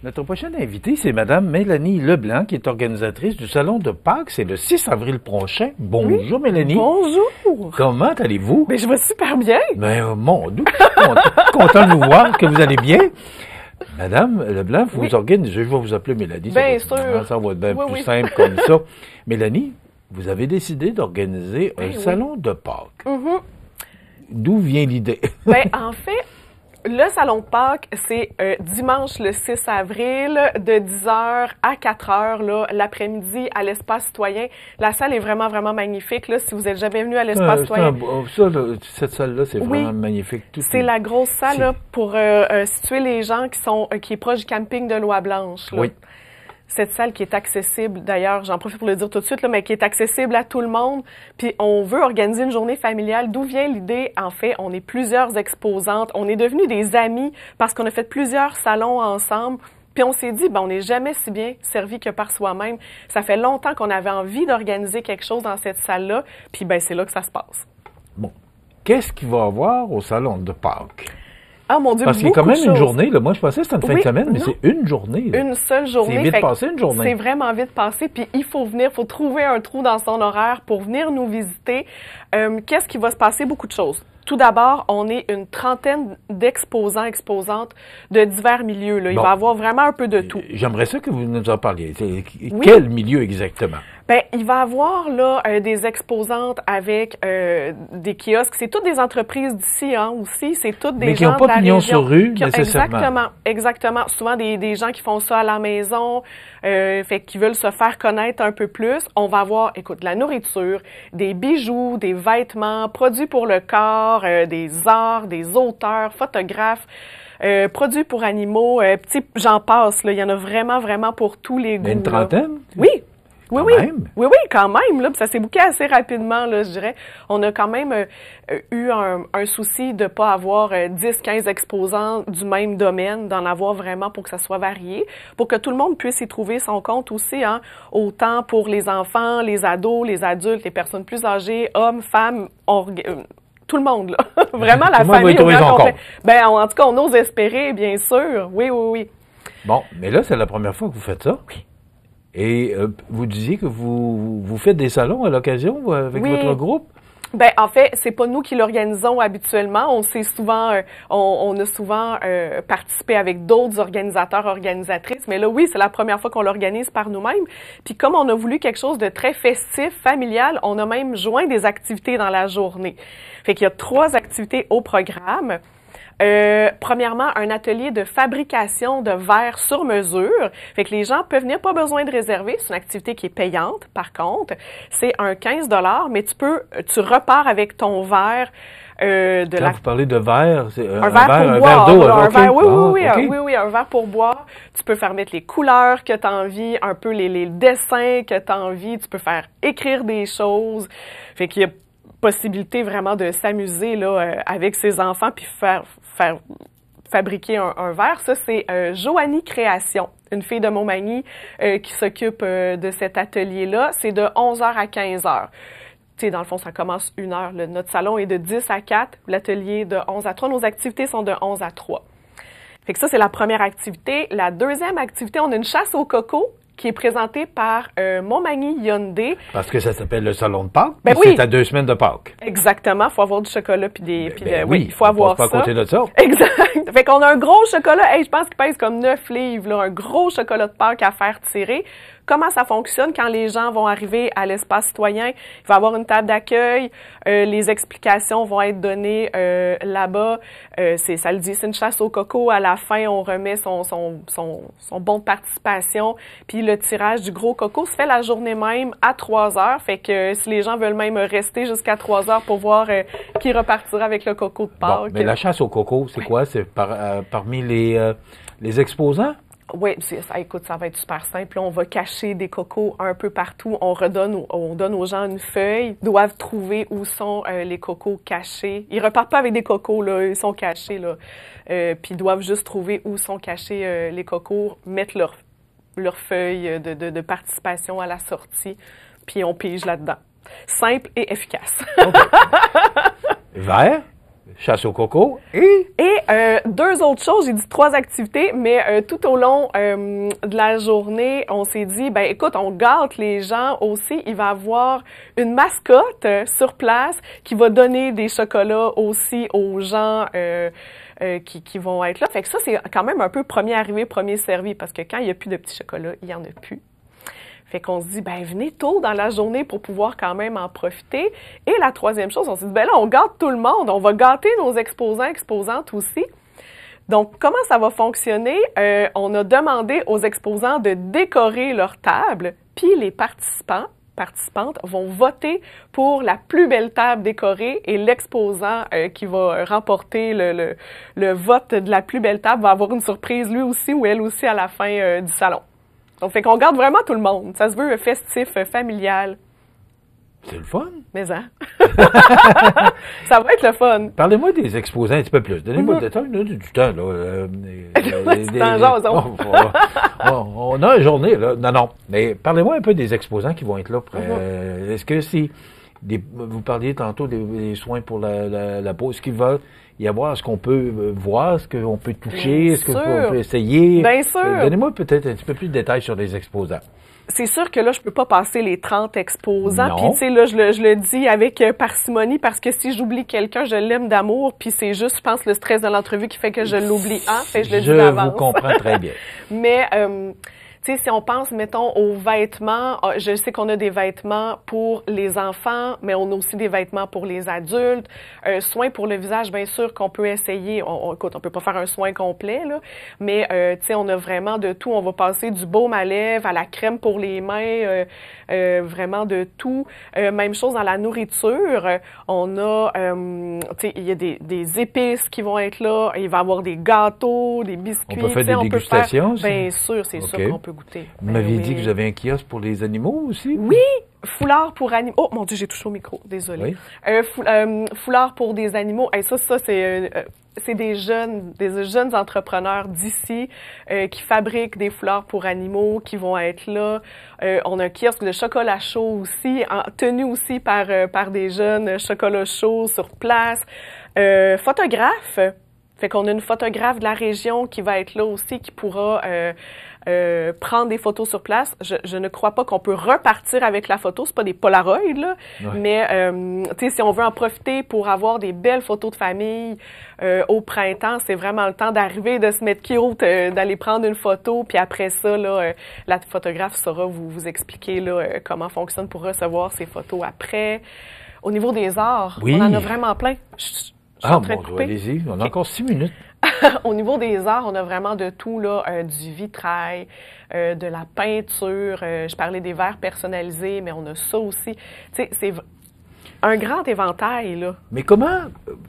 Notre prochaine invitée, c'est Mme Mélanie Leblanc, qui est organisatrice du Salon de Pâques. C'est le 6 avril prochain. Bonjour, oui. Mélanie. Bonjour. Comment allez-vous? Ben, je vais super bien. Ben, mon Dieu, content de vous voir, que vous allez bien. Madame Leblanc, vous organisez, je vais vous appeler Mélanie. Bien sûr. Ça va être bien plus simple comme ça. Mélanie, vous avez décidé d'organiser un salon de Pâques. D'où vient l'idée? Ben, en fait, le salon de Pâques, c'est dimanche le 6 avril de 10h à 4h l'après-midi à l'Espace Citoyen. La salle est vraiment, vraiment magnifique. Là, si vous n'êtes jamais venu à l'Espace Citoyen. Cette salle-là, c'est vraiment magnifique. C'est la grosse salle là, pour situer les gens qui est proche du camping de Loi-Blanche. Oui. Cette salle qui est accessible, d'ailleurs, j'en profite pour le dire tout de suite, là, mais qui est accessible à tout le monde. Puis on veut organiser une journée familiale. D'où vient l'idée? En fait, on est plusieurs exposantes. On est devenus des amis parce qu'on a fait plusieurs salons ensemble. Puis on s'est dit, ben on n'est jamais si bien servi que par soi-même. Ça fait longtemps qu'on avait envie d'organiser quelque chose dans cette salle-là. Puis ben c'est là que ça se passe. Bon. Qu'est-ce qu'il va y avoir au salon de Pâques? Ah, mon Dieu, parce qu'il y a quand même une journée. Là. Moi, je pensais que c'était une fin de semaine, mais c'est une journée. Là. Une seule journée. C'est vite passé, une journée. C'est vraiment vite passé. Puis il faut venir, il faut trouver un trou dans son horaire pour venir nous visiter. Qu'est-ce qui va se passer? Beaucoup de choses. Tout d'abord, on est une trentaine d'exposants, exposantes de divers milieux. Là. Il va y avoir vraiment un peu de tout. J'aimerais ça que vous nous en parliez. Quel milieu exactement? Ben, il va y avoir là des exposantes avec des kiosques. C'est toutes des entreprises d'ici aussi. C'est toutes des gens qui n'ont pas pignon sur rue, nécessairement. Exactement. Souvent des gens qui font ça à la maison, qui veulent se faire connaître un peu plus. On va avoir, écoute, de la nourriture, des bijoux, des vêtements, produits pour le corps, des arts, des auteurs, photographes. Produits pour animaux, j'en passe. Là, il y en a vraiment, vraiment pour tous les goûts. Une trentaine? Oui. Oui, quand même. Là, ça s'est bouqué assez rapidement, là, je dirais. On a quand même eu un souci de pas avoir 10-15 exposants du même domaine, d'en avoir vraiment pour que ça soit varié, pour que tout le monde puisse y trouver son compte aussi, hein, autant pour les enfants, les ados, les adultes, les personnes plus âgées, hommes, femmes, tout le monde, là. Vraiment, la famille au grand complet. Ben, en tout cas, on ose espérer, bien sûr. Oui. Bon, mais là, c'est la première fois que vous faites ça? Oui. Et vous disiez que vous faites des salons à l'occasion avec votre groupe? Ben en fait, c'est pas nous qui l'organisons habituellement. On a souvent participé avec d'autres organisateurs, organisatrices. Mais là, oui, c'est la première fois qu'on l'organise par nous-mêmes. Puis comme on a voulu quelque chose de très festif, familial, on a même joint des activités dans la journée. Fait qu'il y a 3 activités au programme. Premièrement, un atelier de fabrication de verres sur mesure. Fait que les gens peuvent venir, pas besoin de réserver. C'est une activité qui est payante, par contre. C'est un 15 $, mais tu repars avec ton verre. Vous parlez de verre, c'est un verre d'eau. Oui, un verre pour boire. Tu peux faire mettre les couleurs que tu as envie, un peu les dessins que tu as envie. Tu peux faire écrire des choses. Fait qu'il y a possibilité vraiment de s'amuser là avec ses enfants puis faire fabriquer un verre. Ça, c'est Joanie Création, une fille de Montmagny qui s'occupe de cet atelier-là. C'est de 11h à 15h. Tu sais, dans le fond, ça commence 1h. Notre salon est de 10 à 4, l'atelier de 11 à 3. Nos activités sont de 11 à 3. Fait que ça, c'est la première activité. La deuxième activité, on a une chasse au coco qui est présentée par Montmagny Hyundai. Parce que ça s'appelle le salon de Pâques, ben c'est à 2 semaines de Pâques. Exactement, il faut avoir du chocolat puis oui, il faut avoir ça. Pas à côté de ça. Exact. Fait qu'on a un gros chocolat, je pense qu'il pèse comme 9 livres, là, un gros chocolat de Pâques à faire tirer. Comment ça fonctionne quand les gens vont arriver à l'espace citoyen? Il va y avoir une table d'accueil, les explications vont être données là-bas. Ça le dit, c'est une chasse au coco. À la fin, on remet son bon de participation. Puis le tirage du gros coco se fait la journée même à 3h. Fait que si les gens veulent même rester jusqu'à 3h pour voir qui repartira avec le coco de Pâques. Bon, mais la chasse au coco, c'est quoi? C'est parmi les exposants? Oui, écoute, ça va être super simple. On va cacher des cocos un peu partout. On donne aux gens une feuille. Ils doivent trouver où sont les cocos cachés. Ils repartent pas avec des cocos, là. Ils sont cachés, là. Puis ils doivent juste trouver où sont cachés les cocos, mettre leur feuille de participation à la sortie. Puis on pige là-dedans. Simple et efficace. Okay. Verre? chasse au coco et... Et 2 autres choses, j'ai dit 3 activités, mais tout au long de la journée, on s'est dit, ben écoute, on gâte les gens aussi. Il va y avoir une mascotte sur place qui va donner des chocolats aussi aux gens qui vont être là. Fait que ça, c'est quand même un peu premier arrivé, premier servi, parce que quand il n'y a plus de petits chocolats, il n'y en a plus. Fait qu'on se dit, ben venez tôt dans la journée pour pouvoir quand même en profiter. Et la 3e chose, on se dit, ben là, on gâte tout le monde. On va gâter nos exposants, exposantes aussi. Donc, comment ça va fonctionner? On a demandé aux exposants de décorer leur table, puis les participantes vont voter pour la plus belle table décorée et l'exposant qui va remporter le vote de la plus belle table va avoir une surprise lui aussi ou elle aussi à la fin du salon. Donc, fait qu'on garde vraiment tout le monde. Ça se veut festif, familial. C'est le fun. Mais hein? Ça va être le fun. Parlez-moi des exposants un petit peu plus. Donnez-moi du temps, là. On a une journée, là. Non. Mais parlez-moi un peu des exposants qui vont être là. Est-ce que c'est... vous parliez tantôt des soins pour la peau. Est-ce qu'il va y avoir, est-ce qu'on peut voir, est-ce qu'on peut toucher, est-ce qu'on peut essayer? Bien sûr. Donnez-moi peut-être un petit peu plus de détails sur les exposants. C'est sûr que là, je peux pas passer les 30 exposants. Puis, tu sais, là, je le dis avec parcimonie parce que si j'oublie quelqu'un, je l'aime d'amour. Puis, c'est juste, je pense, le stress de l'entrevue qui fait que je l'oublie. Fait, je le dis d'avance. Je vous comprends très bien. Mais, tu sais, si on pense, mettons, aux vêtements, je sais qu'on a des vêtements pour les enfants, mais on a aussi des vêtements pour les adultes. Soins pour le visage, bien sûr qu'on peut essayer. Écoute, on peut pas faire un soin complet, là, mais tu sais, on a vraiment de tout. On va passer du baume à lèvres à la crème pour les mains, vraiment de tout. Même chose dans la nourriture. On a, tu sais, il y a des épices qui vont être là. Il va y avoir des gâteaux, des biscuits. On peut faire des dégustations aussi? Bien sûr, c'est sûr qu'on peut goûter. Vous m'aviez dit que vous avez un kiosque pour les animaux aussi? Oui! Foulard pour animaux. Oh mon Dieu, j'ai touché au micro, désolée. Oui. Foulard pour des animaux. Et ça c'est des jeunes entrepreneurs d'ici qui fabriquent des foulards pour animaux, qui vont être là. On a un kiosque de chocolat chaud aussi, tenu aussi par des jeunes chocolats chauds sur place. Photographe. Fait qu'on a une photographe de la région qui va être là aussi, qui pourra prendre des photos sur place. Je ne crois pas qu'on peut repartir avec la photo. C'est pas des Polaroids, là. Ouais. Mais, tu sais, si on veut en profiter pour avoir des belles photos de famille au printemps, c'est vraiment le temps d'arriver, de se mettre cute, d'aller prendre une photo. Puis après ça, là, la photographe saura vous expliquer là, comment fonctionne pour recevoir ces photos après. Au niveau des arts, on en a vraiment plein. Allez-y, on a encore 6 minutes. Au niveau des arts, on a vraiment de tout, là, du vitrail, de la peinture. Je parlais des verres personnalisés, mais on a ça aussi. Tu sais, c'est un grand éventail, là. Mais comment,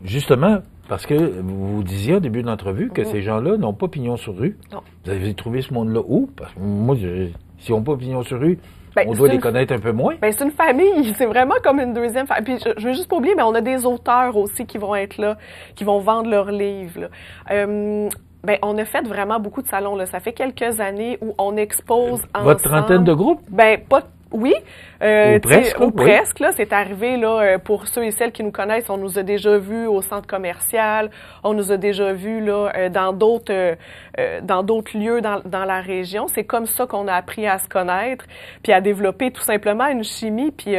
justement, parce que vous disiez au début de l'entrevue que ces gens-là n'ont pas pignon sur rue. Non. Vous avez trouvé ce monde-là où? Parce que moi, s'ils n'ont pas pignon sur rue, on doit les connaître un peu moins. Ben, c'est une famille. C'est vraiment comme une deuxième famille. Puis, je veux juste pas oublier, mais on a des auteurs aussi qui vont être là, qui vont vendre leurs livres, là. Ben, on a fait vraiment beaucoup de salons, là. Ça fait quelques années où on expose ensemble. Votre trentaine de groupes? Ben, pas... Oui. Ou presque, là. C'est arrivé, là, pour ceux et celles qui nous connaissent, on nous a déjà vus au centre commercial. On nous a déjà vus, là, dans d'autres lieux dans la région. C'est comme ça qu'on a appris à se connaître puis à développer tout simplement une chimie puis,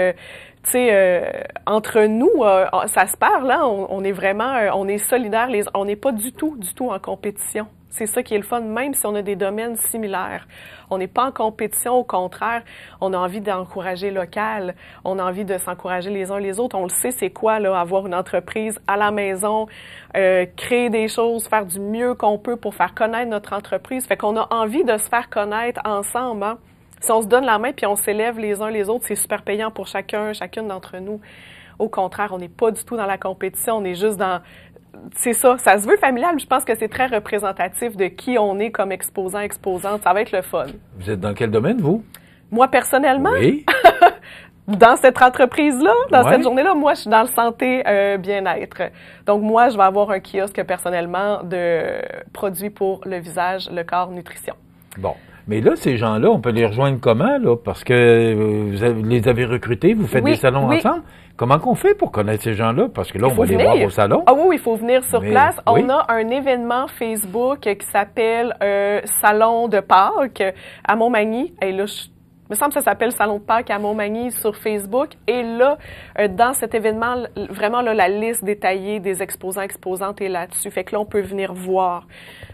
tu sais, entre nous, ça se parle, hein? On est vraiment, on est solidaires, on n'est pas du tout en compétition. C'est ça qui est le fun, même si on a des domaines similaires. On n'est pas en compétition, au contraire, on a envie d'encourager local, on a envie de s'encourager les uns les autres. On le sait, c'est quoi, là, avoir une entreprise à la maison, créer des choses, faire du mieux qu'on peut pour faire connaître notre entreprise. Fait qu'on a envie de se faire connaître ensemble, hein? Si on se donne la main puis on s'élève les uns les autres, c'est super payant pour chacune d'entre nous. Au contraire, on n'est pas du tout dans la compétition, on est juste dans... C'est ça se veut familial, mais je pense que c'est très représentatif de qui on est comme exposant, exposante. Ça va être le fun. Vous êtes dans quel domaine, vous? Moi, personnellement? Oui. Dans cette entreprise-là, dans cette journée-là, moi, je suis dans le santé bien-être. Donc, moi, je vais avoir un kiosque personnellement de produits pour le visage, le corps, nutrition. Bon. Mais là, ces gens-là, on peut les rejoindre comment, là? Parce que vous les avez recrutés, vous faites des salons ensemble. Comment qu'on fait pour connaître ces gens-là? Parce que là, on va les voir au salon. Ah oui, il faut venir sur place. On a un événement Facebook qui s'appelle Salon de Pâques à Montmagny. Et là, il me semble que ça s'appelle Salon de Pâques à Montmagny sur Facebook. Et là, dans cet événement, vraiment, là, la liste détaillée des exposants, exposantes est là-dessus. Fait que là, on peut venir voir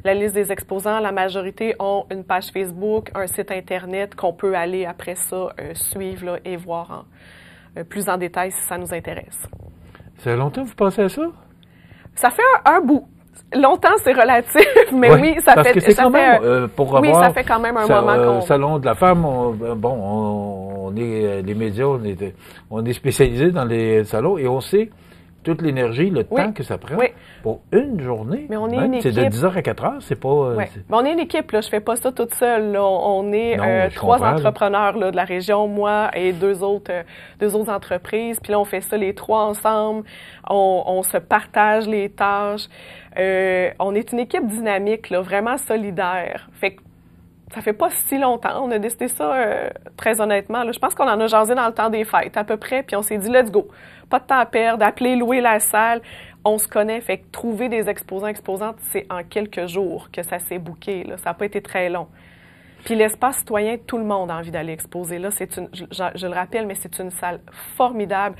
la liste des exposants. La majorité ont une page Facebook, un site Internet qu'on peut aller après ça suivre là, et voir plus en détail si ça nous intéresse. Ça fait longtemps que vous pensez à ça? Ça fait un bout. Longtemps, c'est relatif, mais oui, ça fait... ça fait quand même un moment qu'on... Salon de la femme, on est les médias, on est spécialisés dans les salons et on sait toute l'énergie, le temps que ça prend pour une journée. Mais on est une équipe. C'est de 10h à 4h, c'est pas... Mais on est une équipe, là. Je fais pas ça toute seule, là. On est 3 entrepreneurs là, de la région, moi et deux autres entreprises. Puis là, on fait ça les 3 ensemble. On se partage les tâches. On est une équipe dynamique, là, vraiment solidaire. Fait que ça fait pas si longtemps. On a décidé ça, très honnêtement. Là. Je pense qu'on en a jasé dans le temps des fêtes, à peu près. Puis on s'est dit, let's go. Pas de temps à perdre. Appeler, louer la salle. On se connaît. Fait que trouver des exposants, exposantes, c'est en quelques jours que ça s'est booké. Là. Ça n'a pas été très long. Puis l'espace citoyen, tout le monde a envie d'aller exposer. Là, je le rappelle, mais c'est une salle formidable,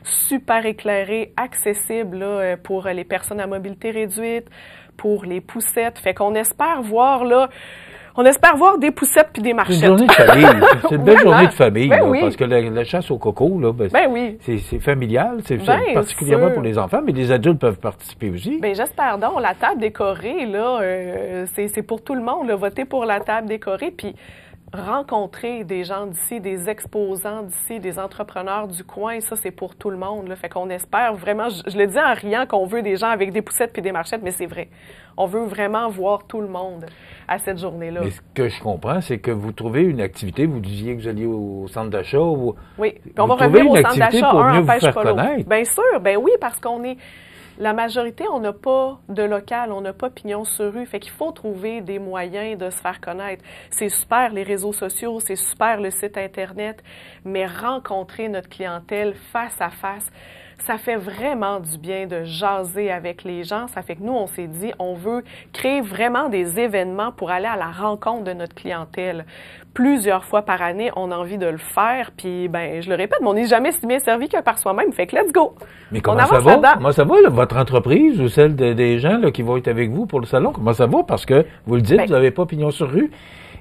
super éclairée, accessible là, pour les personnes à mobilité réduite, pour les poussettes. Fait qu'on espère voir là... On espère voir des poussettes puis des marchettes. C'est une journée de famille. C'est une belle journée de famille. Parce que la chasse au coco, là, c'est familial. C'est particulièrement pour les enfants, mais les adultes peuvent participer aussi. Bien, j'espère donc. La table décorée, là, c'est pour tout le monde. Là, voter pour la table décorée. Puis rencontrer des gens d'ici, des exposants d'ici, des entrepreneurs du coin, ça, c'est pour tout le monde. Là. Fait qu'on espère vraiment, je le dis en riant qu'on veut des gens avec des poussettes puis des marchettes, mais c'est vrai. On veut vraiment voir tout le monde à cette journée-là. Mais ce que je comprends, c'est que vous trouvez une activité, vous disiez que vous alliez au centre d'achat. Oui, puis on va revenir au centre d'achat, un empêche pas l'autre. Bien sûr, bien oui, parce qu'on est... La majorité, on n'a pas de local, on n'a pas pignon sur rue. Fait qu'il faut trouver des moyens de se faire connaître. C'est super les réseaux sociaux, c'est super le site Internet, mais rencontrer notre clientèle face à face, ça fait vraiment du bien de jaser avec les gens. Ça fait que nous, on s'est dit, on veut créer vraiment des événements pour aller à la rencontre de notre clientèle. Plusieurs fois par année, on a envie de le faire. Puis, ben, je le répète, mais on n'est jamais si bien servi que par soi-même. Fait que let's go! Mais comment ça va? Comment ça va, là, votre entreprise ou celle des gens là, qui vont être avec vous pour le salon? Comment ça va? Parce que, vous le dites, vous n'avez pas pignon sur rue.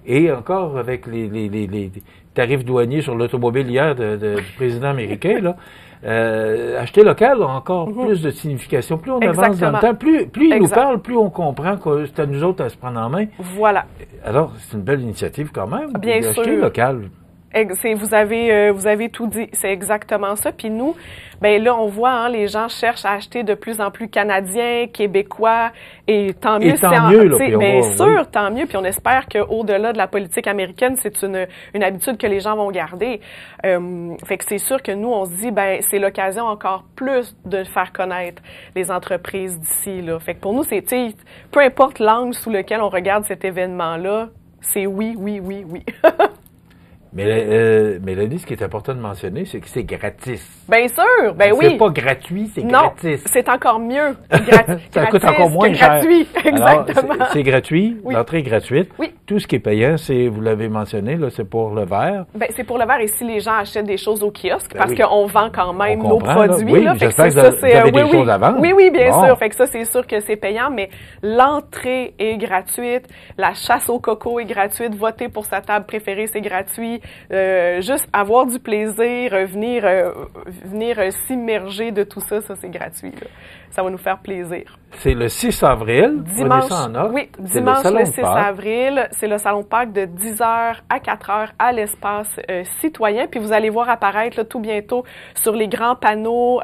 Et encore avec les tarifs douaniers sur l'automobile hier du président américain, là, acheter local a encore plus de signification. Plus on avance dans le temps, plus il nous parle, plus on comprend que c'est à nous autres à se prendre en main. Voilà. Alors, c'est une belle initiative quand même. Bien sûr. Acheter local. Vous avez tout dit, c'est exactement ça. Puis nous, ben là, on voit, hein, les gens cherchent à acheter de plus en plus canadiens, québécois, et tant mieux. Bien sûr, tant mieux. Puis on espère qu'au-delà de la politique américaine, c'est une habitude que les gens vont garder. Fait que c'est sûr que nous, on se dit, ben c'est l'occasion encore plus de faire connaître les entreprises d'ici. Là. Fait que pour nous, c'est, peu importe l'angle sous lequel on regarde cet événement-là, c'est oui, oui, oui, oui. Mais Mélanie, ce qui est important de mentionner, c'est que c'est gratis. Bien sûr, ben oui. C'est pas gratuit, c'est gratis. C'est encore mieux. Ça coûte encore moins cher. Gratuit, exactement. Alors, c'est gratuit, l'entrée est gratuite. Oui. Tout ce qui est payant, vous l'avez mentionné, là, c'est pour le verre. Ben, c'est pour le verre et si les gens achètent des choses au kiosque, parce qu'on vend quand même nos produits. Oui, j'espère que vous avez des choses à vendre. Oui, bien sûr. Fait que ça, c'est sûr que c'est payant, mais l'entrée est gratuite, la chasse au coco est gratuite, voter pour sa table préférée, c'est gratuit. Juste avoir du plaisir, venir s'immerger de tout ça, c'est gratuit. Là. Ça va nous faire plaisir. C'est le 6 avril. Dimanche, oui, dimanche le 6 avril. C'est le Salon de Pâques de 10h à 4h à l'espace citoyen. Puis vous allez voir apparaître là, tout bientôt sur les grands panneaux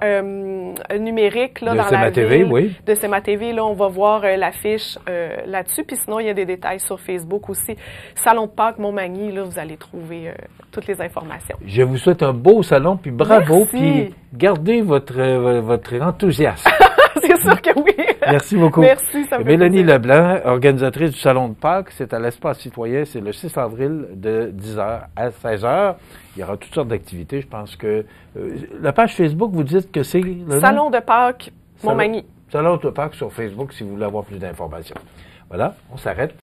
numériques là, dans la ville. De CMA TV. Là, on va voir l'affiche là-dessus. Puis sinon, il y a des détails sur Facebook aussi. Salon de Pâques Montmagny, là, vous allez trouver toutes les informations. Je vous souhaite un beau salon, puis bravo, Merci. puis gardez votre enthousiasme. c'est sûr que oui. Merci beaucoup. Merci, ça me fait Mélanie plaisir. Leblanc, organisatrice du Salon de Pâques, c'est à l'Espace citoyen, c'est le 6 avril de 10h à 16h. Il y aura toutes sortes d'activités. Je pense que la page Facebook, vous dites que c'est le Salon de Pâques, Montmagny. Salon de Pâques sur Facebook si vous voulez avoir plus d'informations. Voilà, on s'arrête.